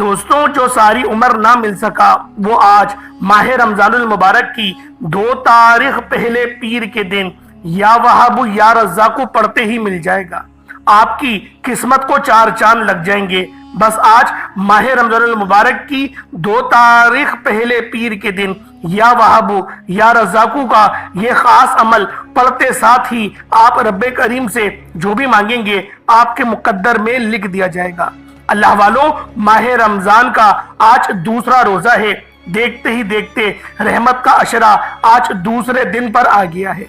دوستوں، جو ساری عمر نہ مل سکا وہ آج ماہ رمضان المبارک کی 2 تاریخ پہلے پیر کے دن یا وہاب یا رزاق پڑھتے ہی مل جائے گا۔ آپ کی قسمت کو 4 چاند لگ جائیں گے۔ بس آج ماہ رمضان المبارک کی 2 تاریخ پہلے پیر کے دن یا وہاب یا رزاق کا یہ خاص عمل پڑھتے ساتھ ہی آپ رب کریم سے جو بھی مانگیں گے آپ کے مقدر میں لکھ دیا جائے گا۔ اللہ والوں، ماہ رمضان کا آج دوسرا روزہ ہے۔ دیکھتے ہی دیکھتے رحمت کا عشرہ آج دوسرے دن پر آ گیا ہے۔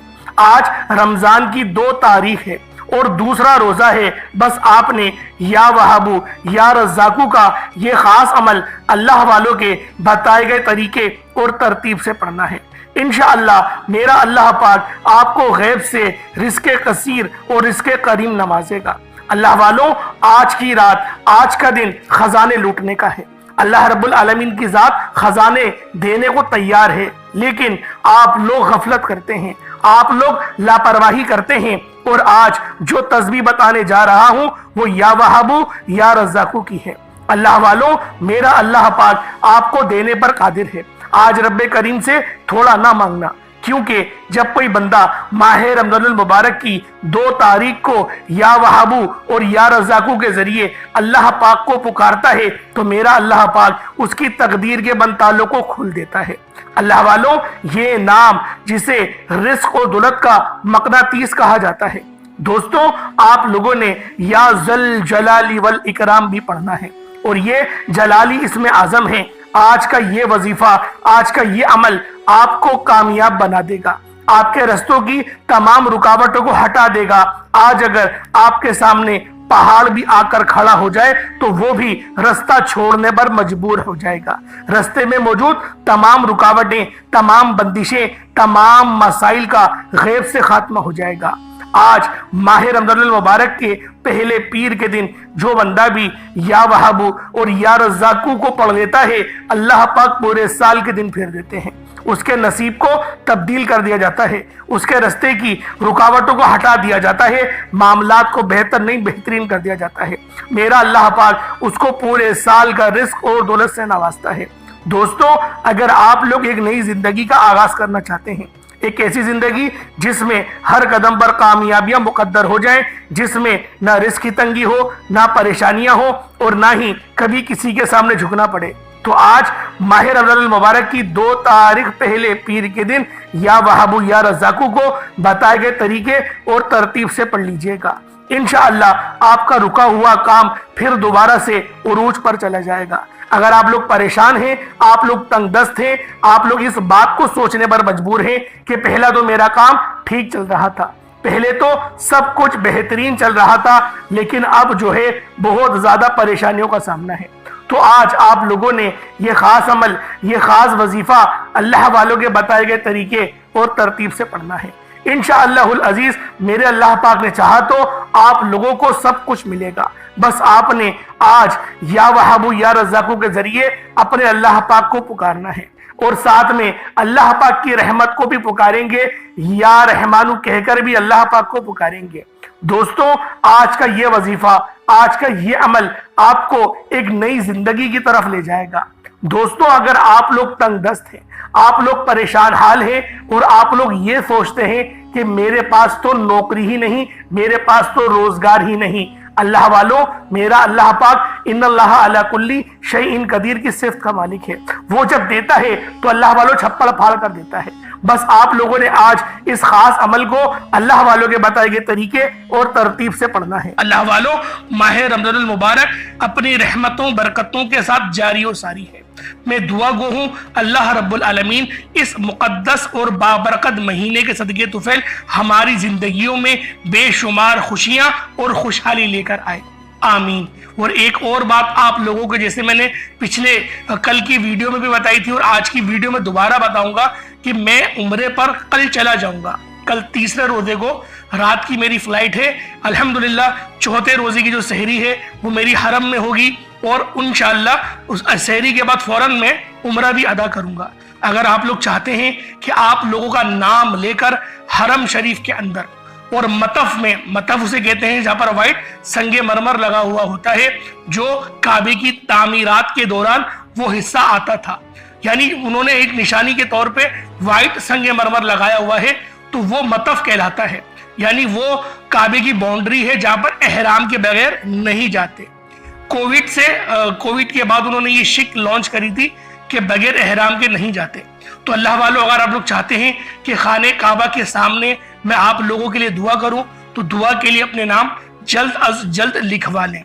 آج رمضان کی 2 تاریخ ہے اور دوسرا روزہ ہے۔ بس آپ نے یا وہاب یا رزاق کا یہ خاص عمل اللہ والوں کے بتائے گئے طریقے اور ترتیب سے پڑھنا ہے۔ انشاءاللہ میرا اللہ پاک آپ کو غیب سے رزق کثیر اور رزق کریم نوازے گا۔ اللہ والوں، آج کی رات، آج کا دن خزانے لوٹنے کا ہے۔ اللہ رب العالمین کی ذات خزانے دینے کو تیار ہے، لیکن آپ لوگ غفلت کرتے ہیں، آپ لوگ لاپرواہی کرتے ہیں، اور آج جو تسبیح بتانے جا رہا ہوں وہ یا وہاب یا رزاق کی ہے۔ اللہ والوں، میرا اللہ پاک آپ کو دینے پر قادر ہے۔ آج رب کریم سے تھوڑا نہ مانگنا، کیونکہ جب کوئی بندہ ماہ رمضان المبارک کی 2 تاریخ کو یا وہاب اور یا رزاق کے ذریعے اللہ پاک کو پکارتا ہے تو میرا اللہ پاک اس کی تقدیر کے بند تالوں کو کھول دیتا ہے۔ اللہ والوں، یہ نام جسے رزق و دولت کا مقناطیس کہا جاتا ہے، دوستوں آپ لوگوں نے یا ذل جلال والاکرام بھی پڑھنا ہے، اور یہ جلالی اسم اعظم ہے۔ آج کا یہ وظیفہ، آج کا یہ عمل آپ کو کامیاب بنا دے گا، آپ کے رستوں کی تمام رکاوٹوں کو ہٹا دے گا۔ آج اگر آپ کے سامنے پہاڑ بھی آ کر کھڑا ہو جائے تو وہ بھی رستہ چھوڑنے پر مجبور ہو جائے گا۔ رستے میں موجود تمام رکاوٹیں، تمام بندشیں، تمام مسائل کا غیب سے خاتمہ ہو جائے گا۔ آج ماہ رمضان المبارک کے پہلے پیر کے دن جو بندہ بھی یا وہاب اور یا رزاق کو پڑھ لیتا ہے، اللہ پاک پورے سال کے دن پھیر دیتے ہیں، اس کے نصیب کو تبدیل کر دیا جاتا ہے، اس کے رستے کی رکاوٹوں کو ہٹا دیا جاتا ہے، معاملات کو بہتر نہیں بہترین کر دیا جاتا ہے۔ میرا اللہ پاک اس کو پورے سال کا رزق اور دولت سے نوازتا ہے۔ دوستوں، اگر آپ لوگ ایک نئی زندگی کا آغاز کرنا چاہتے ہیں، ایک ایسی زندگی جس میں ہر قدم پر کامیابیاں مقدر ہو جائیں، جس میں نہ رزق کی تنگی ہو، نہ پریشانیاں ہو، اور نہ ہی کبھی کسی کے سامنے جھکنا پڑے، تو آج ماہ رمضان المبارک کی 2 تاریخ پہلے پیر کے دن یا وہاب یا رزاق کو بتائے گئے طریقے اور ترتیب سے پڑھ لیجئے گا۔ انشاءاللہ آپ کا رکا ہوا کام پھر دوبارہ سے عروج پر چلا جائے گا۔ اگر آپ لوگ پریشان ہیں، آپ لوگ تنگ دست ہیں، آپ لوگ اس بات کو سوچنے پر مجبور ہیں کہ پہلا تو میرا کام ٹھیک چل رہا تھا، پہلے تو سب کچھ بہترین چل رہا تھا، لیکن اب جو ہے بہت زیادہ پریشانیوں کا سامنا ہے، تو آج آپ لوگوں نے یہ خاص عمل، یہ خاص وظیفہ اللہ والوں کے بتائے گئے طریقے اور ترتیب سے پڑھنا ہے۔ انشاءاللہ العزیز، میرے اللہ پاک نے چاہا تو آپ لوگوں کو سب کچھ ملے گا۔ بس آپ نے آج یا وہاب یا رزاق کے ذریعے اپنے اللہ پاک کو پکارنا ہے، اور ساتھ میں اللہ پاک کی رحمت کو بھی پکاریں گے، یا رحمانو کہہ کر بھی اللہ پاک کو پکاریں گے۔ دوستوں، آج کا یہ وظیفہ، آج کا یہ عمل آپ کو ایک نئی زندگی کی طرف لے جائے گا۔ دوستوں، اگر آپ لوگ تنگ دست ہیں، آپ لوگ پریشان حال ہیں، اور آپ لوگ یہ سوچتے ہیں کہ میرے پاس تو نوکری ہی نہیں، میرے پاس تو روزگار ہی نہیں، اللہ والوں، میرا اللہ پاک ان اللہ علی کل شیء قدیر کی صفت کا مالک ہے۔ وہ جب دیتا ہے تو اللہ والوں چھپڑ پھاڑ کر دیتا ہے۔ بس آپ لوگوں نے آج اس خاص عمل کو اللہ والوں کے بتائے گئے طریقے اور ترتیب سے پڑھنا ہے۔ اللہ والوں، ماہ رمضان المبارک اپنی رحمتوں برکتوں کے ساتھ جاری و ساری ہے۔ میں دعا گو ہوں اللہ رب العالمین اس مقدس اور بابرکت مہینے کے صدقے طفیل ہماری زندگیوں میں بے شمار خوشیاں اور خوشحالی لے کر آئے، آمین۔ اور ایک اور بات آپ لوگوں کو، جیسے میں نے پچھلے کل کی ویڈیو میں بھی بتائی تھی اور آج کی ویڈیو میں دوبارہ بتاؤں گا کہ میں عمرے پر کل چلا جاؤں گا۔ کل تیسرے روزے کو رات کی میری فلائٹ ہے، الحمدللہ چوتھے روزے کی جو سحری ہے وہ میری حرم میں ہوگی، اور انشاءاللہ اس سحری کے بعد فوراً میں عمرہ بھی ادا کروں گا۔ اگر آپ لوگ چاہتے ہیں کہ آپ لوگوں کا نام لے کر حرم شریف کے اندر اور مطف میں، مطف اسے کہتے ہیں جہاں پر وائٹ سنگ مرمر لگا ہوا ہوتا ہے، جو کعبے کی تعمیرات کے دوران وہ حصہ آتا تھا، یعنی انہوں نے ایک نشانی کے طور پہ وائٹ سنگ مرمر لگایا ہوا ہے، تو وہ مطف کہلاتا ہے، یعنی وہ کعبے کی باؤنڈری ہے جہاں پر احرام کے بغیر نہیں جاتے۔ کووڈ کے بعد انہوں نے یہ شک لانچ کری تھی کہ بغیر احرام کے نہیں جاتے۔ تو اللہ والوں، اگر آپ لوگ چاہتے ہیں کہ خانہ کعبہ کے سامنے میں آپ لوگوں کے لیے دعا کروں، تو دعا کے لیے اپنے نام جلد از جلد لکھوا لیں،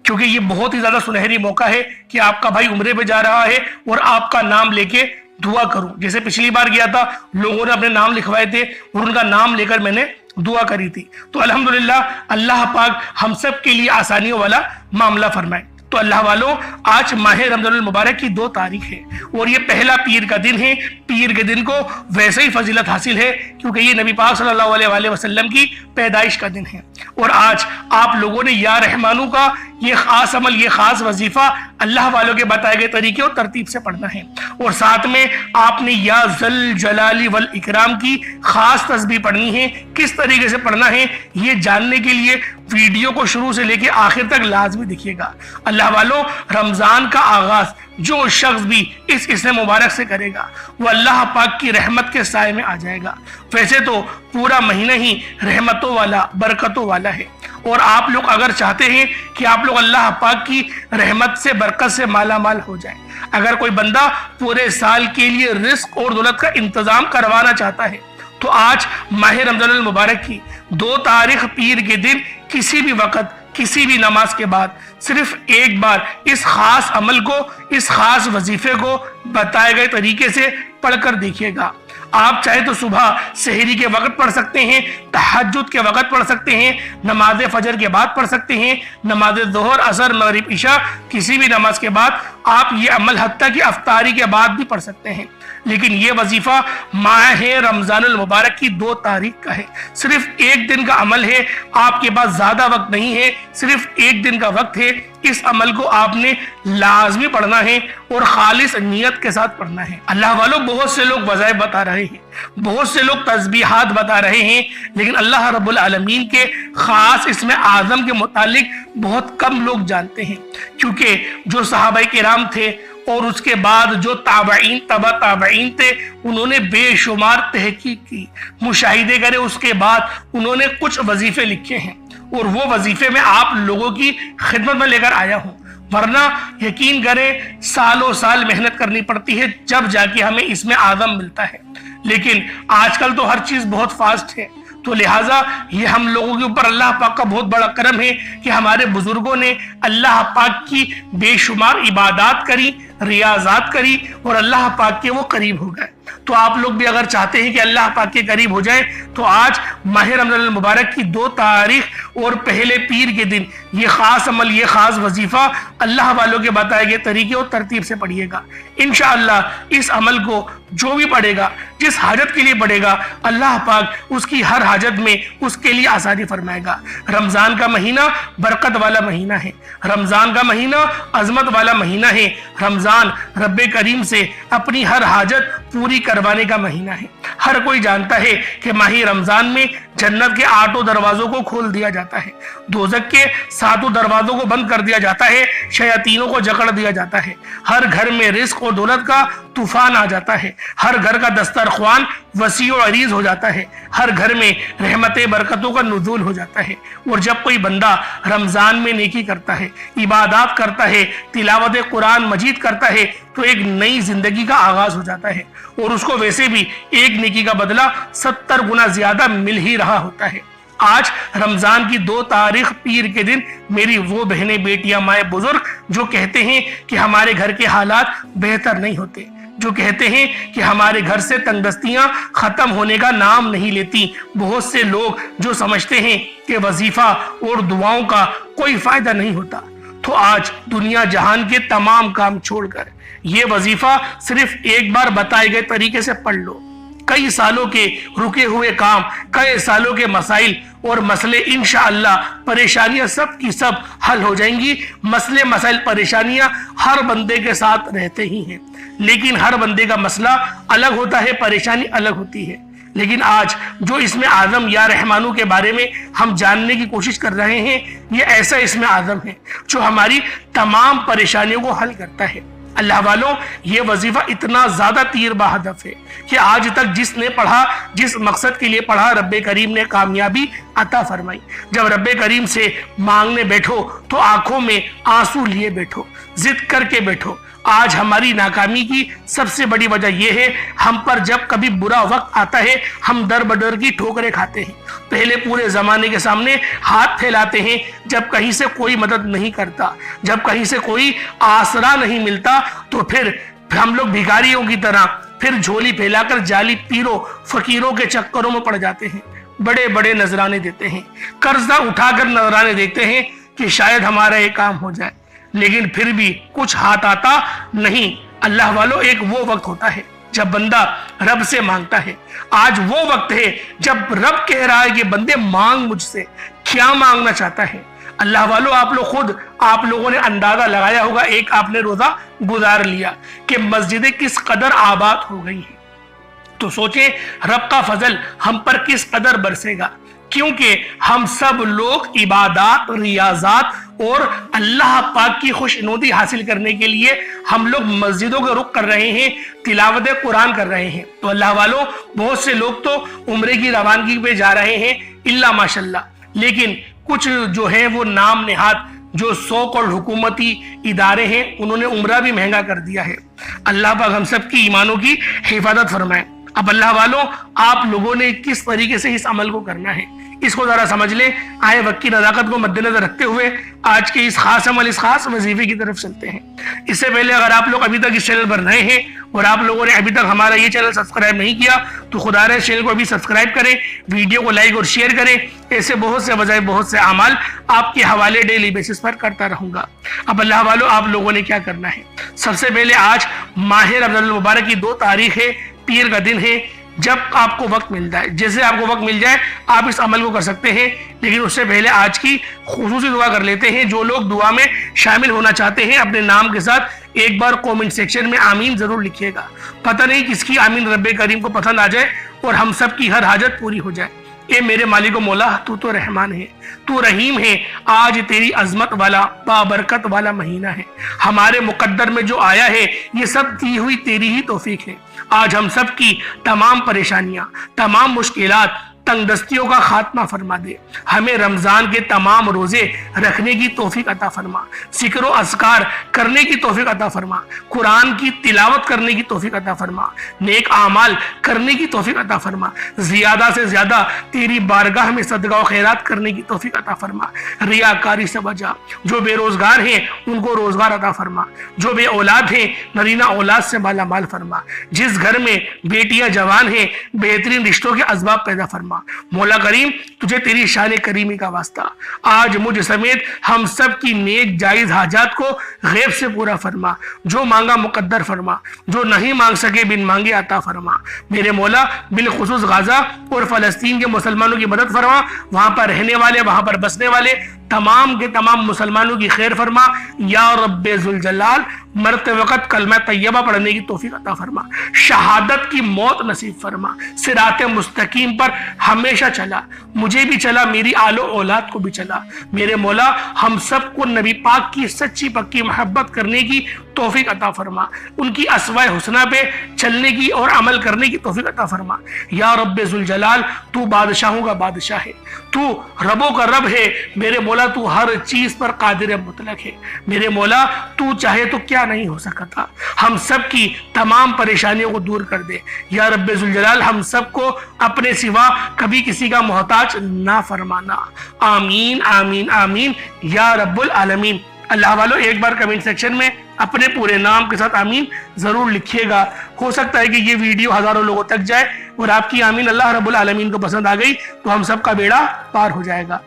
کیونکہ یہ بہت ہی زیادہ سنہری موقع ہے کہ آپ کا بھائی عمرے پہ جا رہا ہے اور آپ کا نام لے کے دعا کروں۔ جیسے پچھلی بار گیا تھا، لوگوں نے اپنے نام لکھوائے تھے اور ان کا نام لے کر میں نے دعا کری تھی۔ تو الحمدللہ اللہ پاک ہم سب کے لیے آسانیوں والا معاملہ فرمائے۔ تو اللہ والوں، آج ماہ رمضان المبارک کی 2 تاریخ ہے اور یہ پہلا پیر کا دن ہے۔ پیر کے دن کو ویسے ہی فضیلت حاصل ہے کیونکہ یہ نبی پاک صلی اللہ علیہ وآلہ وسلم کی پیدائش کا دن ہے، اور آج آپ لوگوں نے یا رحمانو کا یہ خاص عمل، یہ خاص وظیفہ اللہ والوں کے بتائے گئے طریقے اور ترتیب سے پڑھنا ہے، اور ساتھ میں آپ نے یا ذل جلال والاکرام کی خاص تسبیح پڑھنی ہے۔ کس طریقے سے پڑھنا ہے یہ جاننے کے لیے ویڈیو کو شروع سے لے کے آخر تک لازمی دیکھیے گا۔ اللہ والوں، رمضان کا آغاز جو شخص بھی اس اسم مبارک سے کرے گا وہ اللہ پاک کی رحمت کے سائے میں آ جائے گا۔ ویسے تو پورا مہینہ ہی رحمتوں والا، برکتوں والا ہے، اور آپ لوگ اگر چاہتے ہیں کہ آپ لوگ اللہ پاک کی رحمت سے، برکت سے مالا مال ہو جائیں، اگر کوئی بندہ پورے سال کے لیے رزق اور دولت کا انتظام کروانا چاہتا ہے، تو آج ماہ رمضان المبارک کی 2 تاریخ پیر کے دن کسی بھی وقت، کسی بھی نماز کے بعد صرف ایک بار اس خاص عمل کو، اس خاص وظیفے کو بتائے گئے طریقے سے پڑھ کر دیکھیے گا۔ آپ چاہے تو صبح سحری کے وقت پڑھ سکتے ہیں، تہجد کے وقت پڑھ سکتے ہیں، نماز فجر کے بعد پڑھ سکتے ہیں، نماز ظہر، عصر، مغرب، عشاء، کسی بھی نماز کے بعد آپ یہ عمل حتیٰ کہ افطاری کے بعد بھی پڑھ سکتے ہیں۔ لیکن یہ وظیفہ ماہ رمضان المبارک کی 2 تاریخ کا ہے، صرف ایک دن کا عمل ہے، آپ کے پاس زیادہ وقت نہیں ہے، صرف ایک دن کا وقت ہے۔ اس عمل کو آپ نے لازمی پڑھنا ہے اور خالص نیت کے ساتھ پڑھنا ہے۔ اللہ والوں، بہت سے لوگ وظائف بتا رہے ہیں، بہت سے لوگ تسبیحات بتا رہے ہیں، لیکن اللہ رب العالمین کے خاص اسم اعظم کے متعلق بہت کم لوگ جانتے ہیں، کیونکہ جو صحابہ کرام تھے اور اس کے بعد جو تابعین، تبع تابعین تھے، انہوں نے بے شمار تحقیق کی، مشاہدے کرے، اس کے بعد انہوں نے کچھ وظیفے لکھے ہیں، اور وہ وظیفے میں آپ لوگوں کی خدمت میں لے کر آیا ہوں، ورنہ یقین کریں سالوں سال محنت کرنی پڑتی ہے جب جا کے ہمیں اس میں اعظم ملتا ہے۔ لیکن آج کل تو ہر چیز بہت فاسٹ ہے، تو لہٰذا یہ ہم لوگوں کے اوپر اللہ پاک کا بہت بڑا کرم ہے کہ ہمارے بزرگوں نے اللہ پاک کی بے شمار عبادات کری، ریاضات کری، اور اللہ پاک کے وہ قریب ہو گئے۔ تو آپ لوگ بھی اگر چاہتے ہیں کہ اللہ پاک کے قریب ہو جائیں تو آج ماہ رمضان المبارک کی 2 تاریخ اور پہلے پیر کے دن یہ خاص عمل، یہ خاص وظیفہ اللہ والوں کے بتائے گئے طریقے اور ترتیب سے پڑھیے گا۔ انشاءاللہ اس عمل کو جو بھی پڑھے گا، جس حاجت کے لیے پڑھے گا، اللہ پاک اس کی ہر حاجت میں اس کے لیے آسانی فرمائے گا۔ رمضان کا مہینہ برکت والا مہینہ ہے، رمضان کا مہینہ عظمت والا مہینہ ہے، رمضان رب کریم سے اپنی ہر حاجت پوری کروانے کا مہینہ ہے۔ ہر کوئی جانتا ہے کہ ماہ رمضان میں جنت کے 8 دروازوں کو کھول دیا جاتا ہے، دوزخ کے 7 دروازوں کو بند کر دیا جاتا ہے، شیاطینوں کو جکڑ دیا جاتا ہے، ہر گھر میں رزق اور دولت کا طوفان آ جاتا ہے، ہر گھر کا دسترخوان وسیع و عریض ہو جاتا ہے، ہر گھر میں رحمت برکتوں کا نزول ہو جاتا ہے۔ اور جب کوئی بندہ رمضان میں نیکی کرتا ہے، عبادات کرتا ہے، تلاوت قرآن مجید کرتا ہے، تو ایک نئی زندگی کا آغاز ہو جاتا ہے، اور اس کو ویسے بھی ایک نیکی کا بدلہ 70 گنا زیادہ مل ہی رہا ہوتا ہے۔ آج رمضان کی 2 تاریخ پیر کے دن میری وہ بہنیں، بیٹیاں، مائیں، بزرگ جو کہتے ہیں کہ ہمارے گھر کے حالات بہتر نہیں ہوتے، جو کہتے ہیں کہ ہمارے گھر سے تنگ دستیاں ختم ہونے کا نام نہیں لیتی، بہت سے لوگ جو سمجھتے ہیں کہ وظیفہ اور دعاؤں کا کوئی فائدہ نہیں ہوتا، تو آج دنیا جہان کے تمام کام چھوڑ کر یہ وظیفہ صرف ایک بار بتائے گئے طریقے سے پڑھ لو۔ کئی سالوں کے رکے ہوئے کام، کئی سالوں کے مسائل اور مسئلے انشاءاللہ، پریشانیاں سب کی سب حل ہو جائیں گی۔ مسئلے، مسائل، پریشانیاں ہر بندے کے ساتھ رہتے ہی ہیں، لیکن ہر بندے کا مسئلہ الگ ہوتا ہے، پریشانی الگ ہوتی ہے۔ لیکن آج جو اسم اعظم یا رحمانو کے بارے میں ہم جاننے کی کوشش کر رہے ہیں، یہ ایسا اسم اعظم ہے جو ہماری تمام پریشانیوں کو حل کرتا ہے۔ اللہ والوں، یہ وظیفہ اتنا زیادہ تیر بہدف ہے کہ آج تک جس نے پڑھا، جس مقصد کے لیے پڑھا، رب کریم نے کامیابی عطا فرمائی۔ جب رب کریم سے مانگنے بیٹھو تو آنکھوں میں آنسو لیے بیٹھو، ضد کر کے بیٹھو۔ آج ہماری ناکامی کی سب سے بڑی وجہ یہ ہے، ہم پر جب کبھی برا وقت آتا ہے ہم در بدر کی ٹھوکریں کھاتے ہیں، پہلے پورے زمانے کے سامنے ہاتھ پھیلاتے ہیں جب کہیں سے کوئی مدد نہیں کرتا، جب کہیں سے کوئی آسرا نہیں ملتا تو پھر ہم لوگ بھکاریوں کی طرح پھر جھولی پھیلا کر جعلی پیروں فقیروں کے چکروں میں پڑ جاتے ہیں، بڑے بڑے نذرانے دیتے ہیں، قرضہ اٹھا کر نذرانے دیتے ہیں کہ شاید ہمارا یہ کام ہو جائے، لیکن پھر بھی کچھ ہاتھ آتا نہیں۔ اللہ والوں، ایک وہ وقت ہوتا ہے جب بندہ رب سے مانگتا ہے، آج وہ وقت ہے جب رب کہہ رہا ہے کہ بندے مانگ مجھ سے، کیا مانگنا چاہتا ہے؟ اللہ والوں، آپ لوگوں نے اندازہ لگایا ہوگا، ایک آپ نے روزہ گزار لیا کہ مسجدیں کس قدر آباد ہو گئی ہیں، تو سوچیں رب کا فضل ہم پر کس قدر برسے گا، کیونکہ ہم سب لوگ عبادات، ریاضات اور اللہ پاک کی خوشنودی حاصل کرنے کے لیے ہم لوگ مسجدوں کا رخ کر رہے ہیں، تلاوت قرآن کر رہے ہیں۔ تو اللہ والوں، بہت سے لوگ تو عمرے کی روانگی پہ جا رہے ہیں الا ماشاءاللہ، لیکن کچھ جو ہیں وہ نام نہاد جو سو کروڑ حکومتی ادارے ہیں، انہوں نے عمرہ بھی مہنگا کر دیا ہے۔ اللہ پاک ہم سب کی ایمانوں کی حفاظت فرمائے۔ اب اللہ والوں، آپ لوگوں نے کس طریقے سے اس عمل کو کرنا ہے اس کو ذرا سمجھ لیں۔ آئے وقت کی نزاکت کو مد نظر رکھتے ہوئے آج کے اس خاص عمل، اس خاص وظیفے کی طرف چلتے ہیں۔ اس سے پہلے اگر آپ لوگ ابھی تک اس چینل پر نئے ہیں اور آپ لوگوں نے ابھی تک ہمارا یہ چینل سبسکرائب نہیں کیا تو خدا رے چینل کو ابھی سبسکرائب کریں، ویڈیو کو لائک اور شیئر کریں۔ ایسے بہت سے بجائے بہت سے اعمال آپ کے حوالے ڈیلی بیسس پر کرتا رہوں گا۔ اب اللہ والوں، آپ لوگوں نے کیا کرنا ہے؟ سب سے پہلے آج ماہ رمضان المبارک کی 2 تاریخ ہے، پیر کا دن ہے۔ جب آپ کو وقت مل جائے، جیسے آپ کو وقت مل جائے آپ اس عمل کو کر سکتے ہیں، لیکن اس سے پہلے آج کی خصوصی دعا کر لیتے ہیں۔ جو لوگ دعا میں شامل ہونا چاہتے ہیں اپنے نام کے ساتھ ایک بار کومنٹ سیکشن میں آمین ضرور لکھیے گا۔ پتہ نہیں کس کی آمین رب کریم کو پسند آ جائے اور ہم سب کی ہر حاجت پوری ہو جائے۔ اے میرے مالک و مولا، تو تو رحمان ہے، تو رحیم ہے۔ آج تیری عظمت والا بابرکت والا مہینہ ہے، ہمارے مقدر میں جو آیا ہے یہ سب دی ہوئی تیری ہی توفیق ہے۔ آج ہم سب کی تمام پریشانیاں، تمام مشکلات، تنگ دستیوں کا خاتمہ فرما دے۔ ہمیں رمضان کے تمام روزے رکھنے کی توفیق عطا فرما، ذکر و اذکار کرنے کی توفیق عطا فرما، قرآن کی تلاوت کرنے کی توفیق عطا فرما، نیک اعمال کرنے کی توفیق عطا فرما، زیادہ سے زیادہ تیری بارگاہ میں صدقہ و خیرات کرنے کی توفیق عطا فرما، ریاکاری سے بچا۔ جو بے روزگار ہیں ان کو روزگار عطا فرما، جو بے اولاد ہیں نرینہ اولاد سے مالا مال فرما، جس گھر میں بیٹیاں جوان ہیں بہترین رشتوں کے اسباب پیدا فرما۔ مولا کریم، تجھے تیری شان کریمی کا واسطہ آج مجھ سمیت ہم سب کی نیک جائز حاجات کو غیب سے پورا فرما، جو مانگا مقدر فرما، جو نہیں مانگ سکے بن مانگے عطا فرما۔ میرے مولا، بالخصوص غزہ اور فلسطین کے مسلمانوں کی مدد فرما، وہاں پر رہنے والے، وہاں پر بسنے والے تمام کے تمام مسلمانوں کی خیر فرما۔ یا رب ذوالجلال، مرتے وقت کلمہ طیبہ پڑھنے کی توفیق عطا فرما، شہادت کی موت نصیب فرما، صراط مستقیم پر ہمیشہ چلا، مجھے بھی چلا، میری آل و اولاد کو بھی چلا۔ میرے مولا، ہم سب کو نبی پاک کی سچی پکی محبت کرنے کی توفیق عطا فرما، ان کی اسوائے حسنہ پہ چلنے کی اور عمل کرنے کی توفیق عطا فرما۔ یا رب ذوالجلال، تو بادشاہوں کا بادشاہ ہے، تو ربوں کا رب ہے۔ میرے مولا، تو ہر چیز پر قادر مطلق ہے۔ میرے مولا، تو چاہے تو کیا نہیں ہو سکتا، ہم سب کی تمام پریشانیوں کو دور کر دے۔ یا رب ذوالجلال، ہم سب کو اپنے سوا کبھی کسی کا محتاج نہ فرمانا۔ آمین آمین آمین یا رب العالمین۔ اللہ والوں، ایک بار کمنٹ سیکشن میں اپنے پورے نام کے ساتھ آمین ضرور لکھیے گا۔ ہو سکتا ہے کہ یہ ویڈیو ہزاروں لوگوں تک جائے اور آپ کی آمین اللہ رب العالمین کو پسند آ گئی تو ہم سب کا بیڑا پار ہو جائے گا۔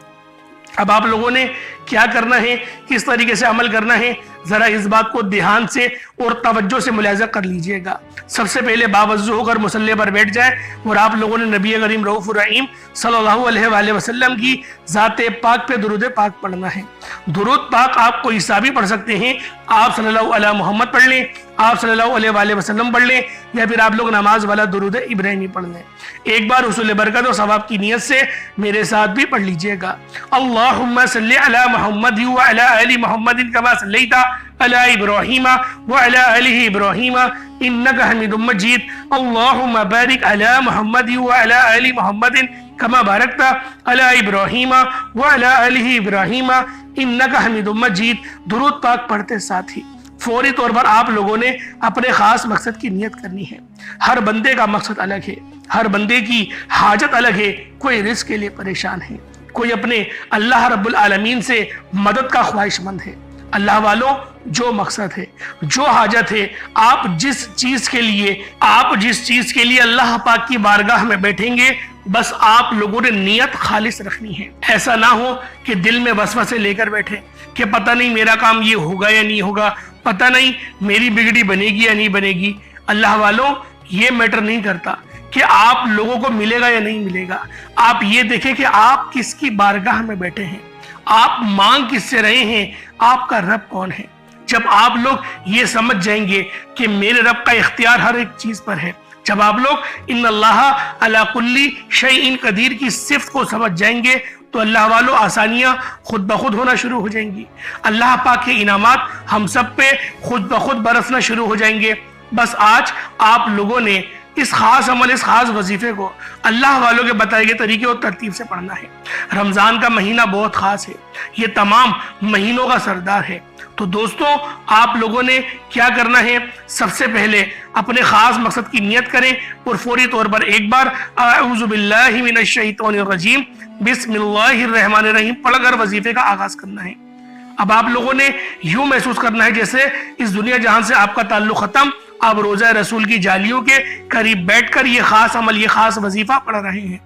اب آپ لوگوں نے کیا کرنا ہے، کس طریقے سے عمل کرنا ہے، ذرا اس بات کو دھیان سے اور توجہ سے ملاحظہ کر لیجئے گا۔ سب سے پہلے باوضو ہو کر مصلی پر بیٹھ جائیں اور آپ لوگوں نے نبی کریم رؤوف الرحیم صلی اللہ علیہ وآلہ وسلم کی ذات پاک پہ درود پاک پڑھنا ہے۔ درود پاک آپ کو حسابی پڑھ سکتے ہیں، آپ صلی اللہ علیہ محمد پڑھ لیں، آپ صلی اللہ علیہ وآلہ وسلم پڑھ لیں یا پھر آپ لوگ نماز والا درود ابراہیمی پڑھ لیں۔ ایک بار حصول برکت و ثواب کی نیت سے میرے ساتھ بھی پڑھ لیجئے گا۔ اللہم صلی علی محمد وعلی آل محمد کما صلیت علی ابراہیم وعلی آل ابراہیم انک حمید مجید۔ اللہم بارک علی محمد وعلی آل محمد کما بارکت علی ابراہیم وعلی آل ابراہیم انک حمید مجید۔ درود پاک پڑھتے ساتھ ہی فوری طور پر آپ لوگوں نے اپنے خاص مقصد کی نیت کرنی ہے۔ ہر بندے کا مقصد الگ ہے، ہر بندے کی حاجت الگ ہے۔ کوئی رزق کے لیے پریشان ہے، کوئی اپنے اللہ رب العالمین سے مدد کا خواہش مند ہے۔ اللہ والوں، جو مقصد ہے، جو حاجت ہے، آپ جس چیز کے لیے اللہ پاک کی بارگاہ میں بیٹھیں گے، بس آپ لوگوں نے نیت خالص رکھنی ہے۔ ایسا نہ ہو کہ دل میں وسوسے لے کر بیٹھے کہ پتہ نہیں میرا کام یہ ہوگا یا نہیں ہوگا، پتہ نہیں میری بگڑی بنے گی یا نہیں بنے گی۔ اللہ والوں، یہ میٹر نہیں کرتا کہ آپ لوگوں کو ملے گا یا نہیں ملے گا۔ آپ یہ دیکھیں کہ آپ کس کی بارگاہ میں بیٹھے ہیں، آپ مانگ کس سے رہے ہیں، آپ کا رب کون ہے۔ جب آپ لوگ یہ سمجھ جائیں گے کہ میرے رب کا اختیار ہر ایک چیز پر ہے، جب آپ لوگ ان اللہ علی کل شیء قدیر کی صفت کو سمجھ جائیں گے، تو اللہ والوں آسانیاں خود بخود ہونا شروع ہو جائیں گی۔ اللہ پاک کے انعامات ہم سب پہ خود بخود برسنا شروع ہو جائیں گے۔ بس آج آپ لوگوں نے اس خاص عمل، اس خاص وظیفے کو اللہ والوں کے بتائے گئے طریقے اور ترتیب سے پڑھنا ہے۔ رمضان کا مہینہ بہت خاص ہے، یہ تمام مہینوں کا سردار ہے۔ تو دوستوں، آپ لوگوں نے کیا کرنا ہے؟ سب سے پہلے اپنے خاص مقصد کی نیت کریں اور فوری طور پر ایک بار اعوذ باللہ من الشیطان الرجیم بسم اللہ الرحمن الرحیم پڑھ کر وظیفے کا آغاز کرنا ہے۔ اب آپ لوگوں نے یوں محسوس کرنا ہے جیسے اس دنیا جہان سے آپ کا تعلق ختم، آپ روزہ رسول کی جالیوں کے قریب بیٹھ کر یہ خاص عمل، یہ خاص وظیفہ پڑھ رہے ہیں۔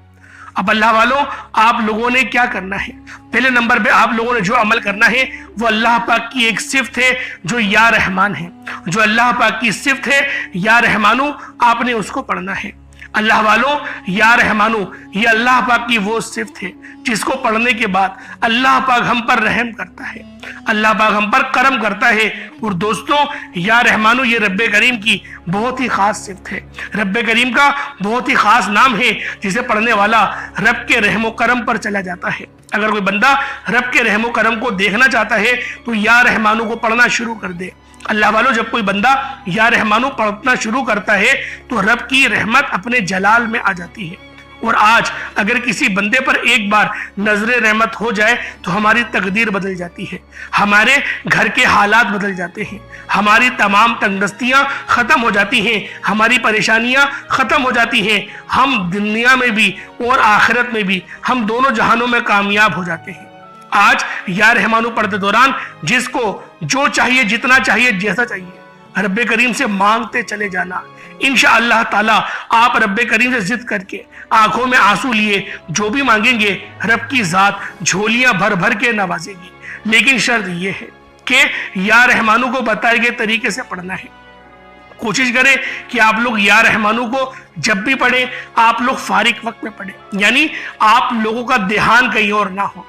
اب اللہ والوں، آپ لوگوں نے کیا کرنا ہے؟ پہلے نمبر پہ آپ لوگوں نے جو عمل کرنا ہے وہ اللہ پاک کی ایک صفت ہے جو یا رحمان ہے۔ جو اللہ پاک کی صفت ہے یا رحمانو، آپ نے اس کو پڑھنا ہے۔ اللہ والوں، یا رحمانو یہ اللہ پاک کی وہ صفت ہے جس کو پڑھنے کے بعد اللہ پاک ہم پر رحم کرتا ہے، اللہ پاک ہم پر کرم کرتا ہے۔ اور دوستوں، یا رحمانو یہ رب کریم کی بہت ہی خاص صفت ہے، رب کریم کا بہت ہی خاص نام ہے جسے پڑھنے والا رب کے رحم و کرم پر چلا جاتا ہے۔ اگر کوئی بندہ رب کے رحم و کرم کو دیکھنا چاہتا ہے تو یا رحمانو کو پڑھنا شروع کر دے۔ اللہ والوں، جب کوئی بندہ یا رحمانو پڑھنا شروع کرتا ہے تو رب کی رحمت اپنے جلال میں آ جاتی ہے۔ اور آج اگر کسی بندے پر ایک بار نظر رحمت ہو جائے تو ہماری تقدیر بدل جاتی ہے، ہمارے گھر کے حالات بدل جاتے ہیں، ہماری تمام تنگدستیاں ختم ہو جاتی ہیں، ہماری پریشانیاں ختم ہو جاتی ہیں، ہم دنیا میں بھی اور آخرت میں بھی، ہم دونوں جہانوں میں کامیاب ہو جاتے ہیں۔ آج یا رحمانو پڑھتے دوران جس کو جو چاہیے، جتنا چاہیے، جیسا چاہیے، رب کریم سے مانگتے چلے جانا۔ انشاءاللہ تعالی آپ رب کریم سے ضد کر کے آنکھوں میں آنسو لیے جو بھی مانگیں گے، رب کی ذات جھولیاں بھر بھر کے نوازے گی۔ لیکن شرط یہ ہے کہ یا رحمانو کو بتائے گئے طریقے سے پڑھنا ہے۔ کوشش کریں کہ آپ لوگ یا رحمانو کو جب بھی پڑھیں، آپ لوگ فارغ وقت میں پڑھیں، یعنی آپ لوگوں کا دھیان کہیں اور نہ ہو۔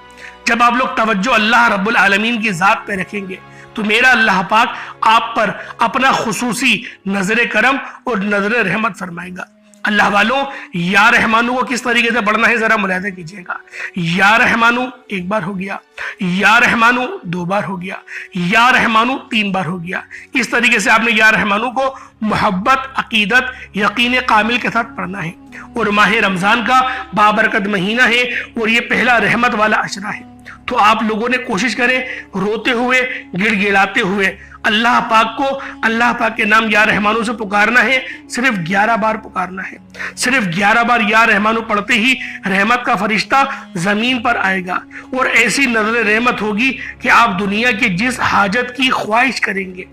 جب آپ لوگ توجہ اللہ رب العالمین کی ذات پہ رکھیں گے تو میرا اللہ پاک آپ پر اپنا خصوصی نظر کرم اور نظر رحمت فرمائے گا۔ اللہ والوں، یا رحمانو کو کس طریقے سے پڑھنا ہے ذرا ملاحظہ کیجئے گا۔ یا رحمانو ایک بار ہو گیا، یا رحمانو دو بار ہو گیا، یا رحمانو تین بار ہو گیا۔ اس طریقے سے آپ نے یا رحمانو کو محبت، عقیدت، یقین کامل کے ساتھ پڑھنا ہے۔ اور ماہ رمضان کا بابرکت مہینہ ہے اور یہ پہلا رحمت والا عشرہ ہے، تو آپ لوگوں نے کوشش کریں روتے ہوئے، گڑ گڑاتے ہوئے اللہ پاک کو، اللہ پاک کے نام یا رحمانو سے پکارنا ہے۔ صرف 11 بار پکارنا ہے، صرف 11 بار یا رحمانو پڑھتے ہی رحمت کا فرشتہ زمین پر آئے گا اور ایسی نظر رحمت ہوگی کہ آپ دنیا کی جس حاجت کی خواہش کریں گے،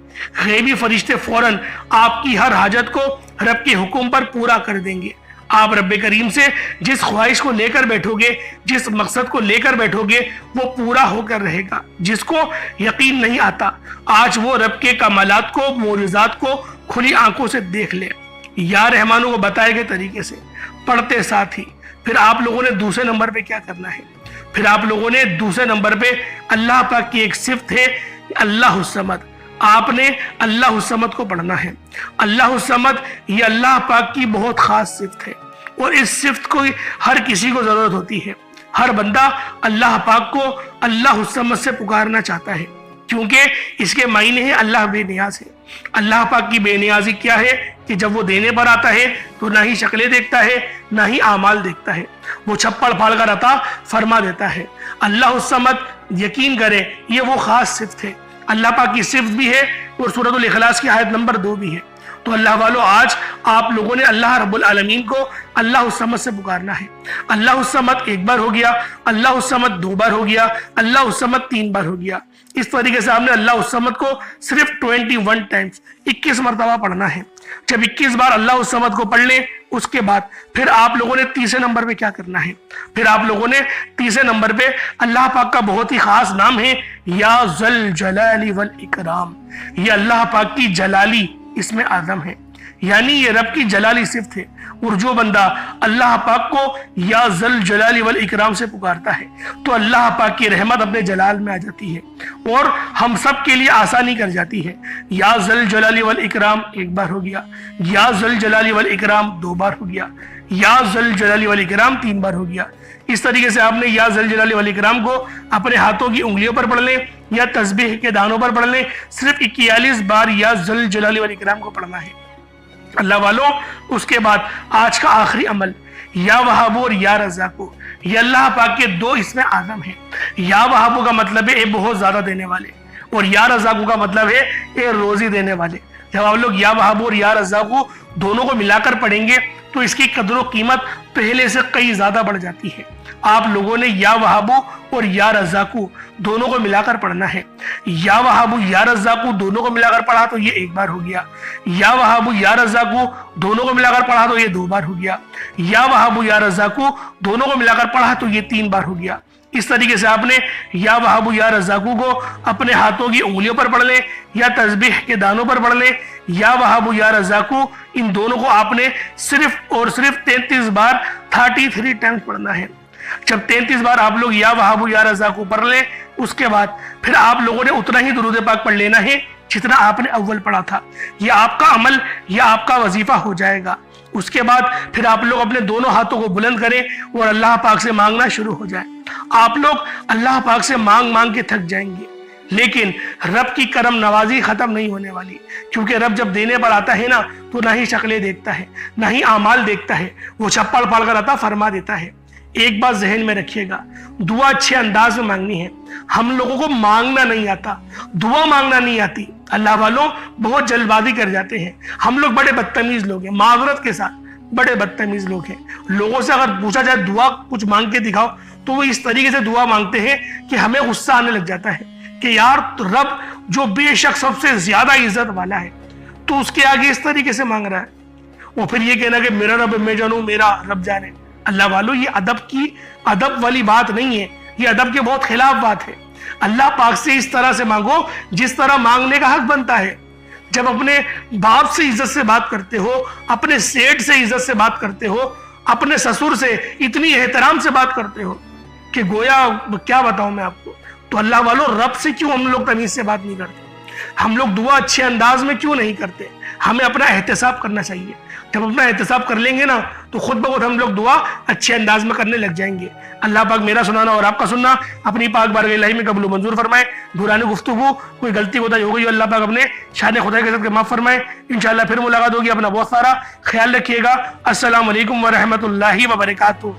غیبی فرشتے فوراً آپ کی ہر حاجت کو رب کے حکم پر پورا کر دیں گے۔ آپ رب کریم سے جس خواہش کو لے کر بیٹھو گے، جس مقصد کو لے کر بیٹھو گے، وہ پورا ہو کر رہے گا۔ جس کو یقین نہیں آتا، آج وہ رب کے کمالات کو، معجزات کو کھلی آنکھوں سے دیکھ لے۔ یا رحمانو کو بتائے گئے طریقے سے پڑھتے ساتھ ہی پھر آپ لوگوں نے دوسرے نمبر پہ کیا کرنا ہے؟ پھر آپ لوگوں نے دوسرے نمبر پہ اللہ پاک کی ایک صفت ہے اللہ الصمد، آپ نے اللہ الصمد کو پڑھنا ہے۔ اللہ الصمد یہ اللہ پاک کی بہت خاص صفت ہے، اور اس صفت کو ہر کسی کو ضرورت ہوتی ہے۔ ہر بندہ اللہ پاک کو اللہ الصمد سے پکارنا چاہتا ہے، کیونکہ اس کے معنی ہے اللہ بے نیاز ہے۔ اللہ پاک کی بے نیازی کیا ہے کہ جب وہ دینے پر آتا ہے تو نہ ہی شکلیں دیکھتا ہے نہ ہی اعمال دیکھتا ہے، وہ چھپڑ پھاڑ کر عطا فرما دیتا ہے۔ اللہ الصمد یقین کریں یہ وہ خاص صفت ہے، اللہ پاک کی صفت بھی ہے، اور سورۃ الاخلاص کی آیت نمبر 2 بھی ہے۔ تو اللہ والو آج آپ لوگوں نے اللہ رب العالمین کو اللہ الصمد سے پکارنا ہے۔ اللہ الصمد 1 بار ہو گیا، اللہ الصمد 2 بار ہو گیا، اللہ الصمد 3 بار ہو گیا۔ اس طریقے سے آپ نے اللہ الصمد کو صرف 21 ٹائمز 21 مرتبہ پڑھنا ہے۔ جب 21 بار اللہ الصمد کو پڑھ لیں، اس کے بعد پھر آپ لوگوں نے تیسرے نمبر پہ کیا کرنا ہے؟ پھر آپ لوگوں نے تیسرے نمبر پہ اللہ پاک کا بہت ہی خاص نام ہے یا ذل جلال والاکرام۔ یہ اللہ پاک کی جلالی اس میں اعظم ہے، یعنی یہ رب کی جلالی صفت ہے، اور جو بندہ اللہ پاک کو یا ذل جلال والاکرام سے پکارتا ہے تو اللہ پاک کی رحمت اپنے جلال میں آ جاتی ہے اور ہم سب کے لیے آسانی کر جاتی ہے۔ یا ذل جلال والاکرام 1 بار ہو گیا، یا ذل جلال والاکرام 2 بار ہو گیا، یا ذل جلال والاکرام 3 بار ہو گیا۔ اس طریقے سے آپ نے یا ذل جلال والاکرام کو اپنے ہاتھوں کی انگلیوں پر پڑھ لیں یا تسبیح کے دانوں پر پڑھ لیں، صرف 41 بار یا ذل جلال والاکرام کو پڑھنا ہے۔ اللہ والوں اس کے بعد آج کا آخری عمل یا وہابو اور یا رزاقو، یہ اللہ پاک کے 2 اسم اعظم ہیں۔ یا وہابو کا مطلب ہے اے بہت زیادہ دینے والے، اور یا رزاقو کا مطلب ہے اے روزی دینے والے۔ جب آپ لوگ یا وہابو اور یا رزاقو دونوں کو ملا کر پڑھیں گے تو اس کی قدر و قیمت پہلے سے کئی زیادہ بڑھ جاتی ہے۔ آپ لوگوں نے یا وہابو اور یا رزاقو دونوں کو ملا کر پڑھنا ہے۔ یا وہابو یا رزاقو دونوں کو ملا کر پڑھا تو یہ 1 بار ہو گیا، یا وہابو یا رزاقو دونوں کو ملا کر پڑھا تو یہ 2 بار ہو گیا، یا وہابو یا رزاقو دونوں کو ملا کر پڑھا تو یہ 3 بار ہو گیا۔ اس طریقے سے آپ نے یا وہابو یا رزاقو کو اپنے ہاتھوں کی انگلیوں پر پڑھ لیں یا تسبیح کے دانوں پر پڑھ لیں۔ یا وہابو یا رزاقو ان دونوں کو آپ نے صرف اور صرف 33 بار 33 ٹائمز پڑھنا ہے۔ جب 33 بار آپ لوگ یا وہابو یا رزاقو پڑھ لیں، اس کے بعد پھر آپ لوگوں نے اتنا ہی درود پاک پڑھ لینا ہے جتنا آپ نے اول پڑھا تھا۔ یہ آپ کا عمل یا آپ کا وظیفہ ہو جائے گا۔ اس کے بعد پھر آپ لوگ اپنے دونوں ہاتھوں کو بلند کریں اور اللہ پاک سے مانگنا شروع ہو جائیں۔ آپ لوگ اللہ پاک سے مانگ مانگ کے تھک جائیں گے، لیکن رب کی کرم نوازی ختم نہیں ہونے والی، کیونکہ رب جب دینے پر آتا ہے نا تو نہ ہی شکلیں دیکھتا ہے نہ ہی اعمال دیکھتا ہے، وہ چھپڑ پھاڑ کر عطا فرما دیتا ہے۔ ایک بات ذہن میں رکھیے گا، دعا اچھے انداز میں مانگنی ہے۔ ہم لوگوں کو مانگنا نہیں آتا، دعا مانگنا نہیں آتی۔ اللہ والوں بہت جلد بازی کر جاتے ہیں، ہم لوگ بڑے بدتمیز لوگ ہیں، معذرت کے ساتھ بڑے بدتمیز لوگ ہیں۔ لوگوں سے اگر پوچھا جائے دعا کچھ مانگ کے دکھاؤ تو وہ اس طریقے سے دعا مانگتے ہیں کہ ہمیں غصہ آنے لگ جاتا ہے کہ یار رب جو بے شک سب سے زیادہ عزت والا ہے تو اس کے آگے اس طریقے سے مانگ رہا ہے، وہ پھر یہ کہنا کہ میرا رب میں جانوں میرا رب جانے۔ اللہ والوں یہ ادب والی بات نہیں ہے، یہ ادب کے بہت خلاف بات ہے۔ اللہ پاک سے اس طرح سے مانگو جس طرح مانگنے کا حق بنتا ہے۔ جب اپنے باپ سے عزت سے بات کرتے ہو، اپنے سیٹ سے عزت سے بات کرتے ہو، اپنے سسر سے اتنی احترام سے بات کرتے ہو کہ گویا کیا بتاؤں میں آپ کو، تو اللہ والوں رب سے کیوں ہم لوگ تمیز سے بات نہیں کرتے؟ ہم لوگ دعا اچھے انداز میں کیوں نہیں کرتے؟ ہمیں اپنا احتساب کرنا چاہیے۔ جب اپنا احتساب کر لیں گے نا تو خود بخود ہم لوگ دعا اچھے انداز میں کرنے لگ جائیں گے۔ اللہ پاک میرا سنانا اور آپ کا سننا اپنی پاک بارگاہ الہی میں قبول و منظور فرمائے۔ دوران گفتگو کوئی غلطی کوتاہی ہو گئی اللہ پاک اپنے شان خدا کے ساتھ معاف فرمائے۔ انشاءاللہ پھر ملاقات ہوگی، اپنا بہت سارا خیال رکھیے گا۔ السلام علیکم ورحمۃ اللہ وبرکاتہ۔